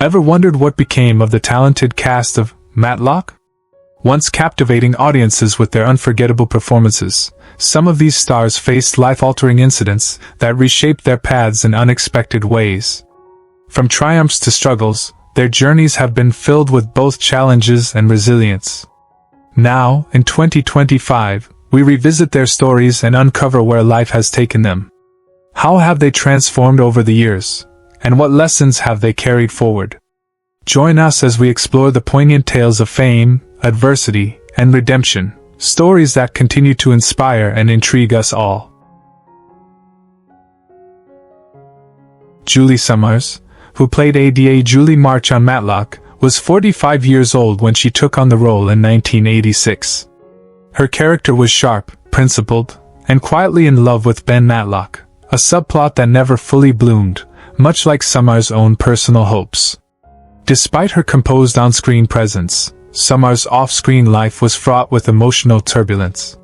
Ever wondered what became of the talented cast of Matlock? Once captivating audiences with their unforgettable performances, some of these stars faced life-altering incidents that reshaped their paths in unexpected ways. From triumphs to struggles, their journeys have been filled with both challenges and resilience. Now, in 2025, we revisit their stories and uncover where life has taken them. How have they transformed over the years, and what lessons have they carried forward? Join us as we explore the poignant tales of fame, adversity, and redemption, stories that continue to inspire and intrigue us all. Julie Summers, who played Ada Julie March on Matlock, was 45 years old when she took on the role in 1986. Her character was sharp, principled, and quietly in love with Ben Matlock, a subplot that never fully bloomed, much like Summers' own personal hopes. Despite her composed on-screen presence, Summers' off-screen life was fraught with emotional turbulence.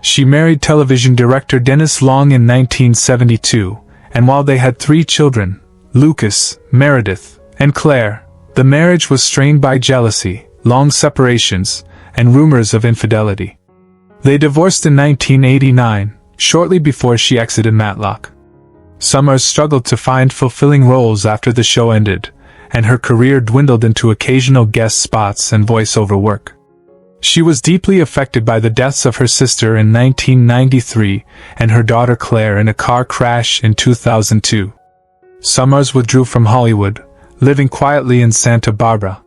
She married television director Dennis Long in 1972, and while they had 3 children, Lucas, Meredith, and Claire, the marriage was strained by jealousy, long separations, and rumors of infidelity. They divorced in 1989, shortly before she exited Matlock. Summers struggled to find fulfilling roles after the show ended, and her career dwindled into occasional guest spots and voiceover work. She was deeply affected by the deaths of her sister in 1993 and her daughter Claire in a car crash in 2002. Summers withdrew from Hollywood, living quietly in Santa Barbara.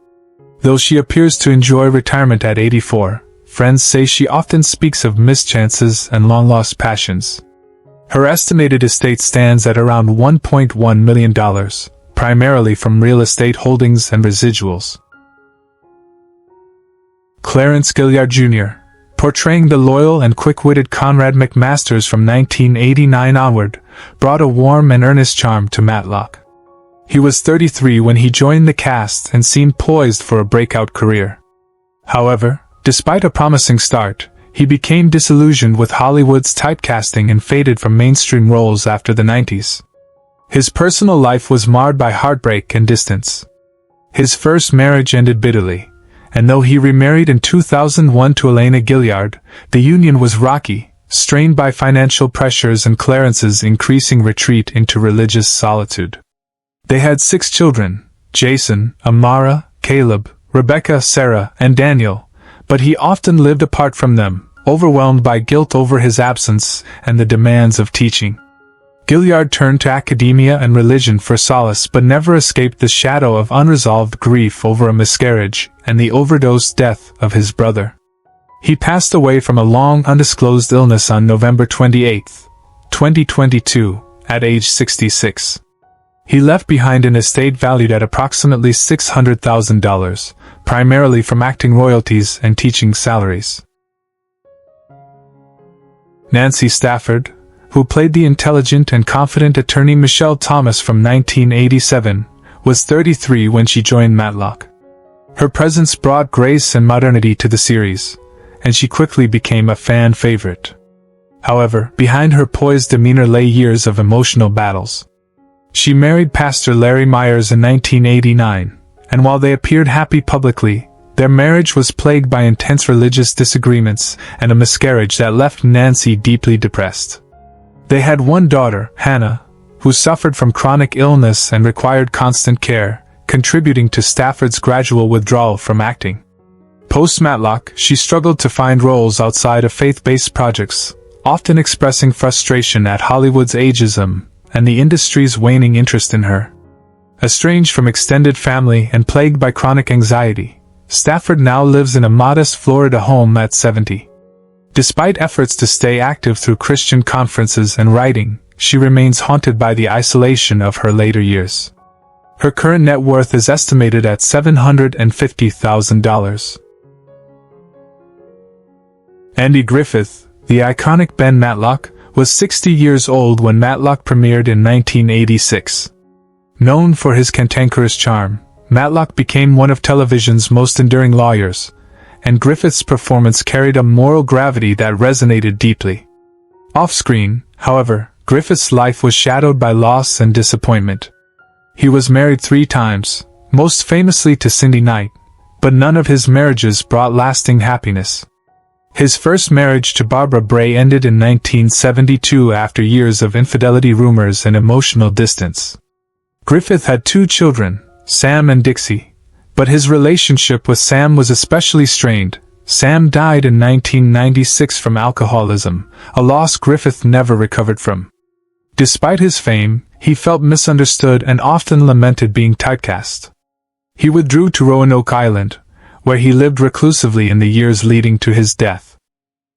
Though she appears to enjoy retirement at 84, friends say she often speaks of missed chances and long-lost passions. Her estimated estate stands at around $1.1 million, primarily from real estate holdings and residuals. Clarence Gilliard Jr., portraying the loyal and quick-witted Conrad McMasters from 1989 onward, brought a warm and earnest charm to Matlock. He was 33 when he joined the cast and seemed poised for a breakout career. However, despite a promising start, he became disillusioned with Hollywood's typecasting and faded from mainstream roles after the 90s. His personal life was marred by heartbreak and distance. His first marriage ended bitterly, and though he remarried in 2001 to Elena Gilliard, the union was rocky, strained by financial pressures and Clarence's increasing retreat into religious solitude. They had 6 children: Jason, Amara, Caleb, Rebecca, Sarah, and Daniel, but he often lived apart from them, overwhelmed by guilt over his absence and the demands of teaching. Gilliard turned to academia and religion for solace but never escaped the shadow of unresolved grief over a miscarriage and the overdose death of his brother. He passed away from a long undisclosed illness on November 28, 2022, at age 66. He left behind an estate valued at approximately $600,000, primarily from acting royalties and teaching salaries. Nancy Stafford, who played the intelligent and confident attorney Michelle Thomas from 1987, was 33 when she joined Matlock. Her presence brought grace and modernity to the series, and she quickly became a fan favorite. However, behind her poised demeanor lay years of emotional battles. She married Pastor Larry Myers in 1989, and while they appeared happy publicly, their marriage was plagued by intense religious disagreements and a miscarriage that left Nancy deeply depressed. They had one daughter, Hannah, who suffered from chronic illness and required constant care, contributing to Stafford's gradual withdrawal from acting. Post-Matlock, she struggled to find roles outside of faith-based projects, often expressing frustration at Hollywood's ageism and the industry's waning interest in her. Estranged from extended family and plagued by chronic anxiety, Stafford now lives in a modest Florida home at 70. Despite efforts to stay active through Christian conferences and writing, she remains haunted by the isolation of her later years. Her current net worth is estimated at $750,000. Andy Griffith, the iconic Ben Matlock, was 60 years old when Matlock premiered in 1986. Known for his cantankerous charm, Matlock became one of television's most enduring lawyers, and Griffith's performance carried a moral gravity that resonated deeply. Off-screen, however, Griffith's life was shadowed by loss and disappointment. He was married 3 times, most famously to Cindy Knight, but none of his marriages brought lasting happiness. His first marriage to Barbara Bray ended in 1972 after years of infidelity rumors and emotional distance. Griffith had 2 children, Sam and Dixie, but his relationship with Sam was especially strained. Sam died in 1996 from alcoholism, a loss Griffith never recovered from. Despite his fame, he felt misunderstood and often lamented being typecast. He withdrew to Roanoke Island, where he lived reclusively in the years leading to his death.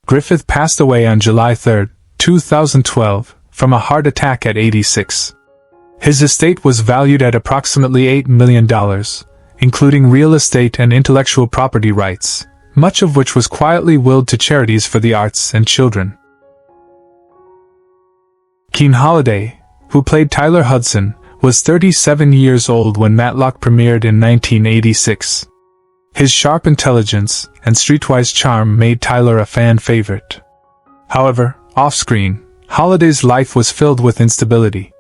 Griffith passed away on July 3, 2012, from a heart attack at 86. His estate was valued at approximately $8 million, including real estate and intellectual property rights, much of which was quietly willed to charities for the arts and children. Keene Holiday, who played Tyler Hudson, was 37 years old when Matlock premiered in 1986. His sharp intelligence and streetwise charm made Tyler a fan favorite. However, off-screen, Holiday's life was filled with instability.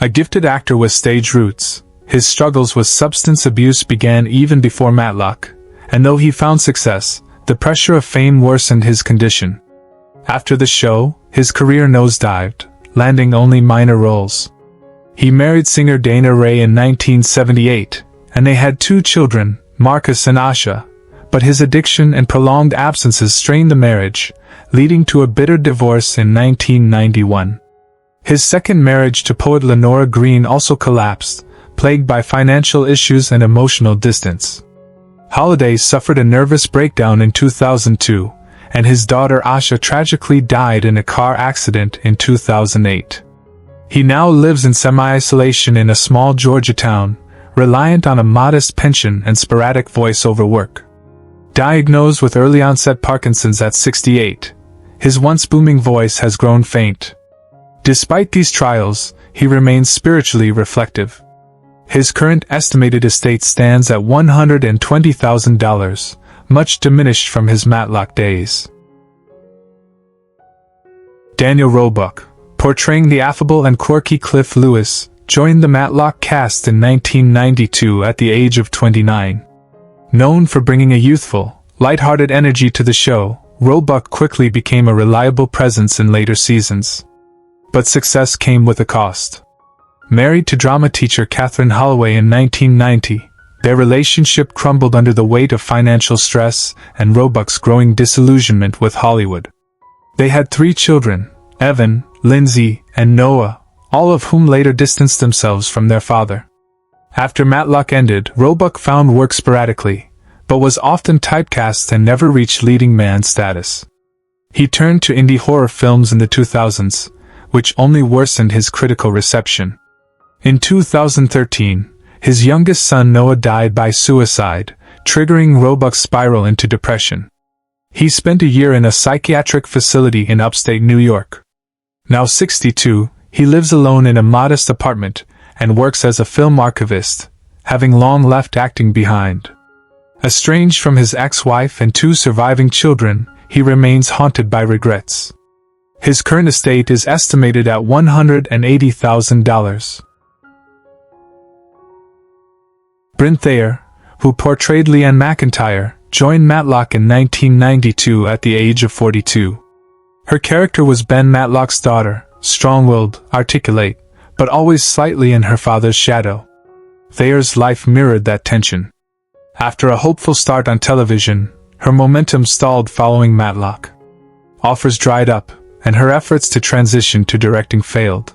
A gifted actor with stage roots, his struggles with substance abuse began even before Matlock, and though he found success, the pressure of fame worsened his condition. After the show, his career nosedived, landing only minor roles. He married singer Dana Ray in 1978, and they had 2 children, Marcus and Asha, but his addiction and prolonged absences strained the marriage, leading to a bitter divorce in 1991. His second marriage to poet Lenora Green also collapsed, plagued by financial issues and emotional distance. Holiday suffered a nervous breakdown in 2002, and his daughter Asha tragically died in a car accident in 2008. He now lives in semi-isolation in a small Georgia town, reliant on a modest pension and sporadic voice-over work. Diagnosed with early-onset Parkinson's at 68, his once booming voice has grown faint. Despite these trials, he remains spiritually reflective. His current estimated estate stands at $120,000, much diminished from his Matlock days. Daniel Roebuck, portraying the affable and quirky Cliff Lewis, joined the Matlock cast in 1992 at the age of 29. Known for bringing a youthful, light-hearted energy to the show, Roebuck quickly became a reliable presence in later seasons. But success came with a cost. Married to drama teacher Catherine Holloway in 1990, their relationship crumbled under the weight of financial stress and Roebuck's growing disillusionment with Hollywood. They had 3 children, Evan, Lindsay, and Noah, all of whom later distanced themselves from their father. After Matlock ended, Roebuck found work sporadically, but was often typecast and never reached leading man status. He turned to indie horror films in the 2000s, which only worsened his critical reception. In 2013, his youngest son Noah died by suicide, triggering Roebuck's spiral into depression. He spent a year in a psychiatric facility in upstate New York. Now 62, he lives alone in a modest apartment and works as a film archivist, having long left acting behind. Estranged from his ex-wife and 2 surviving children, he remains haunted by regrets. His current estate is estimated at $180,000. Bryn Thayer, who portrayed Leanne McIntyre, joined Matlock in 1992 at the age of 42. Her character was Ben Matlock's daughter, strong-willed, articulate, but always slightly in her father's shadow. Thayer's life mirrored that tension. After a hopeful start on television, her momentum stalled following Matlock. Offers dried up, and her efforts to transition to directing failed.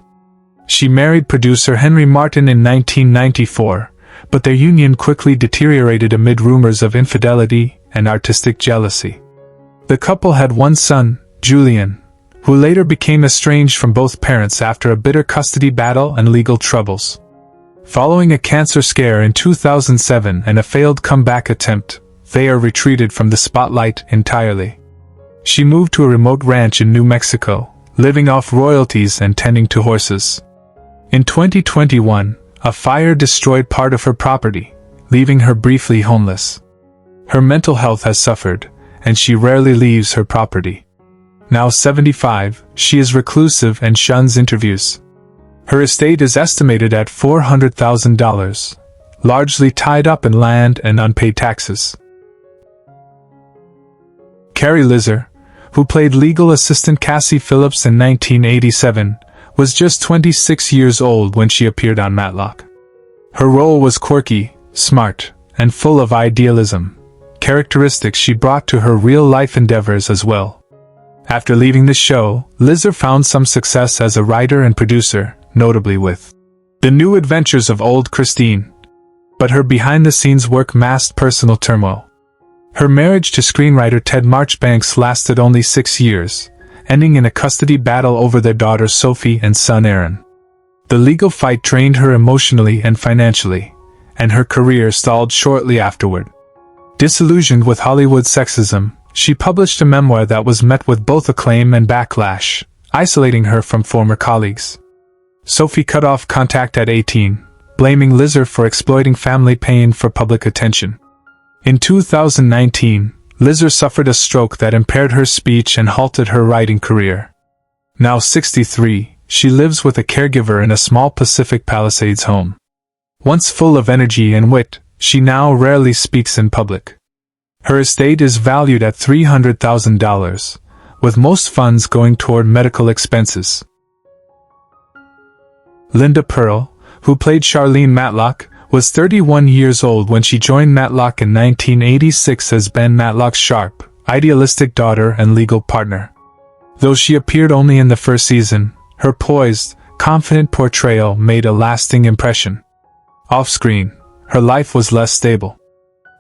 She married producer Henry Martin in 1994, but their union quickly deteriorated amid rumors of infidelity and artistic jealousy. The couple had 1 son, Julian, who later became estranged from both parents after a bitter custody battle and legal troubles. Following a cancer scare in 2007 and a failed comeback attempt, Thayer retreated from the spotlight entirely. She moved to a remote ranch in New Mexico, living off royalties and tending to horses. In 2021, a fire destroyed part of her property, leaving her briefly homeless. Her mental health has suffered, and she rarely leaves her property. Now 75, she is reclusive and shuns interviews. Her estate is estimated at $400,000, largely tied up in land and unpaid taxes. Carrie Lizer, who played legal assistant Cassie Phillips in 1987, was just 26 years old when she appeared on Matlock. Her role was quirky, smart, and full of idealism, characteristics she brought to her real-life endeavors as well. After leaving the show, Lizer found some success as a writer and producer, notably with The New Adventures of Old Christine. But her behind-the-scenes work masked personal turmoil. Her marriage to screenwriter Ted Marchbanks lasted only 6 years, ending in a custody battle over their daughter Sophie and son Aaron. The legal fight drained her emotionally and financially, and her career stalled shortly afterward. Disillusioned with Hollywood sexism, she published a memoir that was met with both acclaim and backlash, isolating her from former colleagues. Sophie cut off contact at 18, blaming Lizer for exploiting family pain for public attention. In 2019, Lizer suffered a stroke that impaired her speech and halted her writing career. Now 63, she lives with a caregiver in a small Pacific Palisades home. Once full of energy and wit, she now rarely speaks in public. Her estate is valued at $300,000, with most funds going toward medical expenses. Linda Pearl, who played Charlene Matlock, was 31 years old when she joined Matlock in 1986 as Ben Matlock's sharp, idealistic daughter and legal partner. Though she appeared only in the first season, her poised, confident portrayal made a lasting impression. Off-screen, her life was less stable.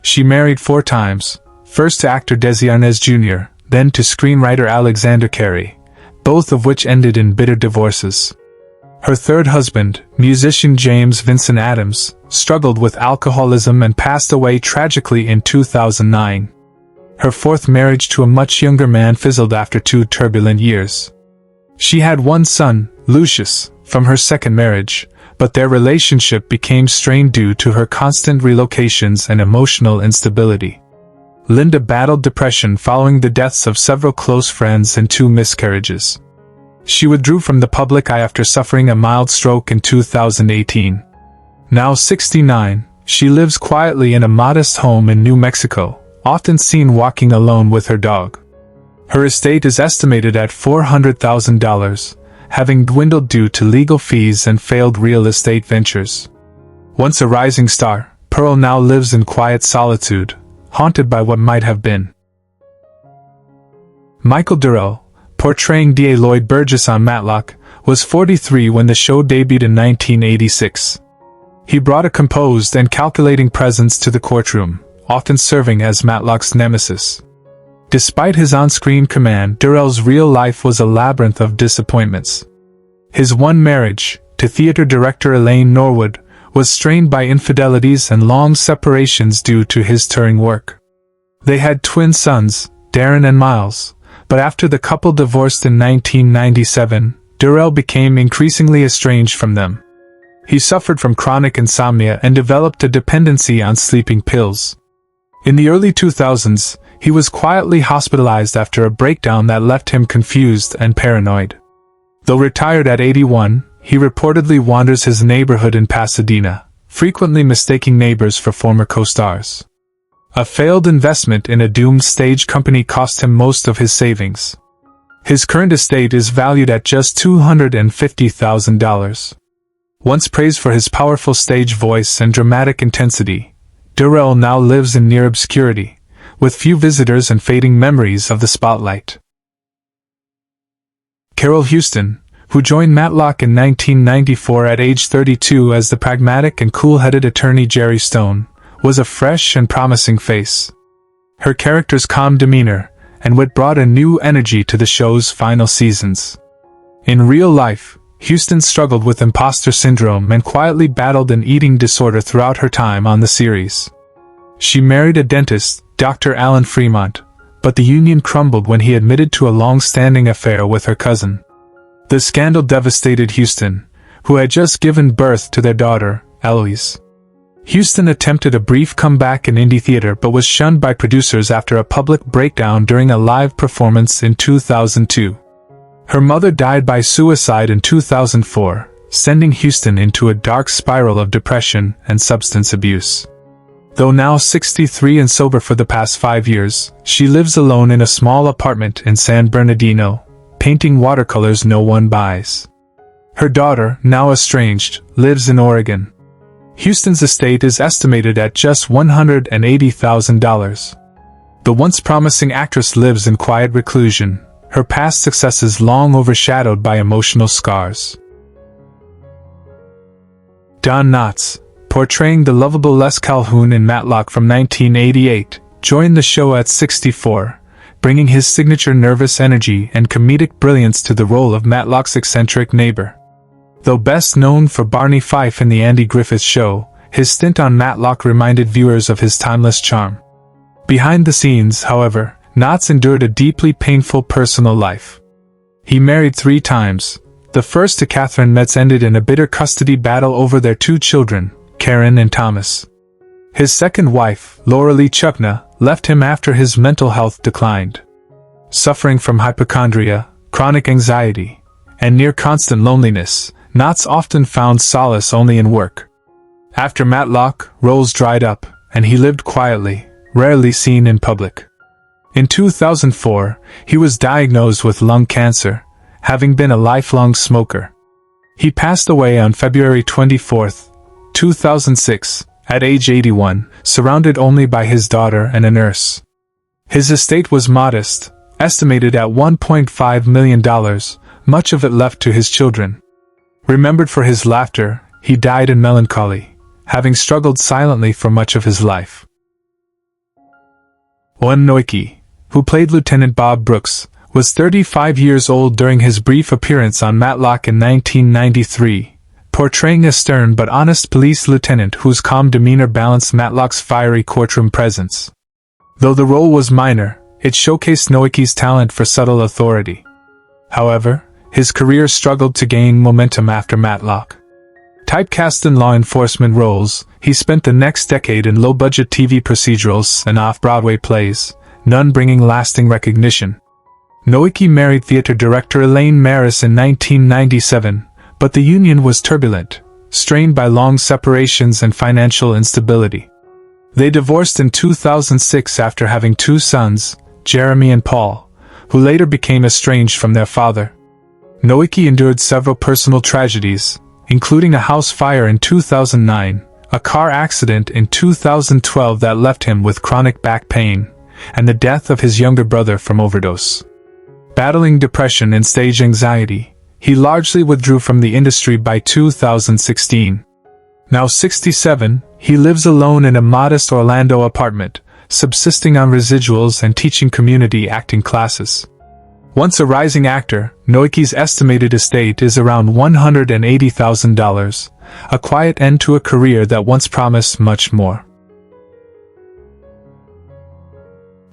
She married 4 times, first to actor Desi Arnaz Jr., then to screenwriter Alexander Carey, both of which ended in bitter divorces. Her third husband, musician James Vincent Adams, struggled with alcoholism and passed away tragically in 2009. Her fourth marriage to a much younger man fizzled after 2 turbulent years. She had 1 son, Lucius, from her second marriage, but their relationship became strained due to her constant relocations and emotional instability. Linda battled depression following the deaths of several close friends and 2 miscarriages. She withdrew from the public eye after suffering a mild stroke in 2018. Now 69, she lives quietly in a modest home in New Mexico, often seen walking alone with her dog. Her estate is estimated at $400,000, having dwindled due to legal fees and failed real estate ventures. Once a rising star, Pearl now lives in quiet solitude, haunted by what might have been. Michael Durrell, portraying D.A. Lloyd Burgess on Matlock, was 43 when the show debuted in 1986. He brought a composed and calculating presence to the courtroom, often serving as Matlock's nemesis. Despite his on-screen command, Durrell's real life was a labyrinth of disappointments. His one marriage, to theater director Elaine Norwood, was strained by infidelities and long separations due to his touring work. They had twin sons, Darren and Miles, but after the couple divorced in 1997, Durrell became increasingly estranged from them. He suffered from chronic insomnia and developed a dependency on sleeping pills. In the early 2000s, he was quietly hospitalized after a breakdown that left him confused and paranoid. Though retired at 81, he reportedly wanders his neighborhood in Pasadena, frequently mistaking neighbors for former co-stars. A failed investment in a doomed stage company cost him most of his savings. His current estate is valued at just $250,000. Once praised for his powerful stage voice and dramatic intensity, Durrell now lives in near obscurity, with few visitors and fading memories of the spotlight. Carol Houston, who joined Matlock in 1994 at age 32 as the pragmatic and cool-headed attorney Jerry Stone, was a fresh and promising face. Her character's calm demeanor and wit brought a new energy to the show's final seasons. In real life, Houston struggled with imposter syndrome and quietly battled an eating disorder throughout her time on the series. She married a dentist, Dr. Alan Fremont, but the union crumbled when he admitted to a long-standing affair with her cousin. The scandal devastated Houston, who had just given birth to their daughter, Eloise. Houston attempted a brief comeback in indie theater but was shunned by producers after a public breakdown during a live performance in 2002. Her mother died by suicide in 2004, sending Houston into a dark spiral of depression and substance abuse. Though now 63 and sober for the past 5 years, she lives alone in a small apartment in San Bernardino, painting watercolors no one buys. Her daughter, now estranged, lives in Oregon. Houston's estate is estimated at just $180,000. The once promising actress lives in quiet reclusion, her past successes long overshadowed by emotional scars. Don Knotts, portraying the lovable Les Calhoun in Matlock from 1988, joined the show at 64, bringing his signature nervous energy and comedic brilliance to the role of Matlock's eccentric neighbor. Though best known for Barney Fife in The Andy Griffith Show, his stint on Matlock reminded viewers of his timeless charm. Behind the scenes, however, Knotts endured a deeply painful personal life. He married 3 times. The first to Catherine Metz ended in a bitter custody battle over their 2 children, Karen and Thomas. His second wife, Laura Lee Chuckna, left him after his mental health declined. Suffering from hypochondria, chronic anxiety, and near-constant loneliness, Knotts often found solace only in work. After Matlock, roles dried up, and he lived quietly, rarely seen in public. In 2004, he was diagnosed with lung cancer, having been a lifelong smoker. He passed away on February 24, 2006, at age 81, surrounded only by his daughter and a nurse. His estate was modest, estimated at $1.5 million, much of it left to his children. Remembered for his laughter, he died in melancholy, having struggled silently for much of his life. Owen Noiki, who played Lieutenant Bob Brooks, was 35 years old during his brief appearance on Matlock in 1993, portraying a stern but honest police lieutenant whose calm demeanor balanced Matlock's fiery courtroom presence. Though the role was minor, it showcased Noiki's talent for subtle authority. However, his career struggled to gain momentum after Matlock. Typecast in law enforcement roles, he spent the next decade in low-budget TV procedurals and off-Broadway plays, none bringing lasting recognition. Noiki married theater director Elaine Maris in 1997, but the union was turbulent, strained by long separations and financial instability. They divorced in 2006 after having 2 sons, Jeremy and Paul, who later became estranged from their father. Noiki endured several personal tragedies, including a house fire in 2009, a car accident in 2012 that left him with chronic back pain, and the death of his younger brother from overdose. Battling depression and stage anxiety, he largely withdrew from the industry by 2016. Now 67, he lives alone in a modest Orlando apartment, subsisting on residuals and teaching community acting classes. Once a rising actor, Noiki's estimated estate is around $180,000, a quiet end to a career that once promised much more.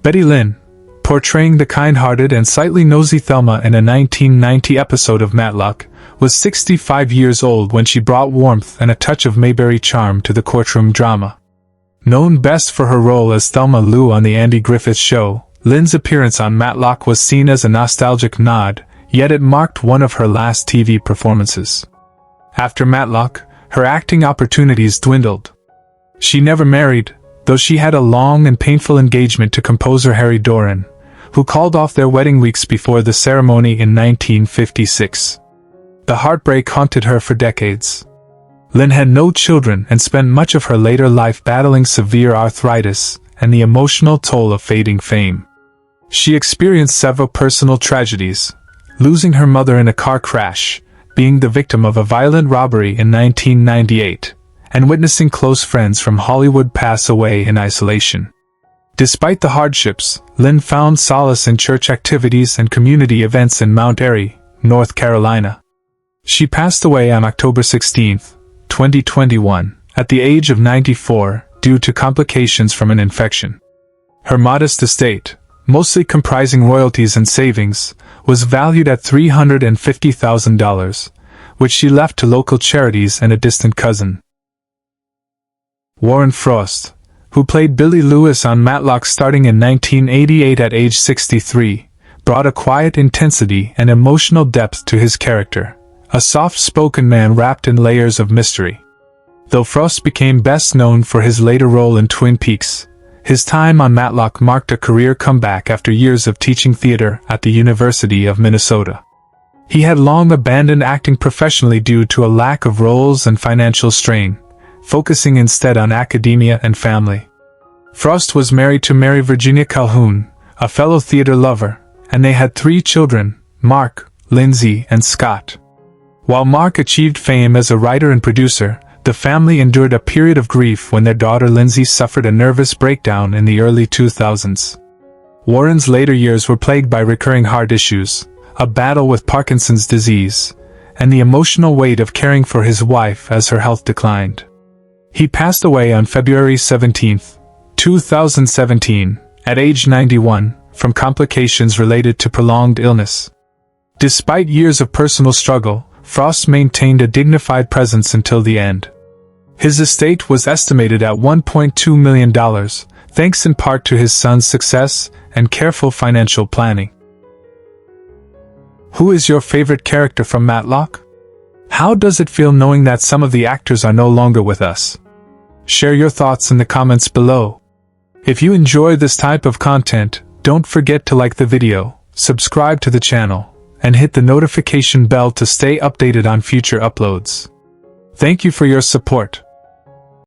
Betty Lynn, portraying the kind-hearted and slightly nosy Thelma in a 1990 episode of Matlock, was 65 years old when she brought warmth and a touch of Mayberry charm to the courtroom drama. Known best for her role as Thelma Lou on The Andy Griffith Show, Lynn's appearance on Matlock was seen as a nostalgic nod, yet it marked one of her last TV performances. After Matlock, her acting opportunities dwindled. She never married, though she had a long and painful engagement to composer Harry Doran, who called off their wedding weeks before the ceremony in 1956. The heartbreak haunted her for decades. Lynn had no children and spent much of her later life battling severe arthritis and the emotional toll of fading fame. She experienced several personal tragedies, losing her mother in a car crash, being the victim of a violent robbery in 1998, and witnessing close friends from Hollywood pass away in isolation. Despite the hardships, Lynn found solace in church activities and community events in Mount Airy, North Carolina. She passed away on October 16, 2021, at the age of 94, due to complications from an infection. Her modest estate, mostly comprising royalties and savings, was valued at $350,000, which she left to local charities and a distant cousin. Warren Frost, who played Billy Lewis on Matlock starting in 1988 at age 63, brought a quiet intensity and emotional depth to his character, a soft-spoken man wrapped in layers of mystery. Though Frost became best known for his later role in Twin Peaks, his time on Matlock marked a career comeback after years of teaching theater at the University of Minnesota. He had long abandoned acting professionally due to a lack of roles and financial strain, focusing instead on academia and family. Frost was married to Mary Virginia Calhoun, a fellow theater lover, and they had 3 children, Mark, Lindsay, and Scott. While Mark achieved fame as a writer and producer, the family endured a period of grief when their daughter Lindsay suffered a nervous breakdown in the early 2000s. Warren's later years were plagued by recurring heart issues, a battle with Parkinson's disease, and the emotional weight of caring for his wife as her health declined. He passed away on February 17, 2017, at age 91, from complications related to prolonged illness. Despite years of personal struggle, Frost maintained a dignified presence until the end. His estate was estimated at $1.2 million, thanks in part to his son's success and careful financial planning. Who is your favorite character from Matlock? How does it feel knowing that some of the actors are no longer with us? Share your thoughts in the comments below. If you enjoy this type of content, don't forget to like the video, subscribe to the channel, and hit the notification bell to stay updated on future uploads. Thank you for your support.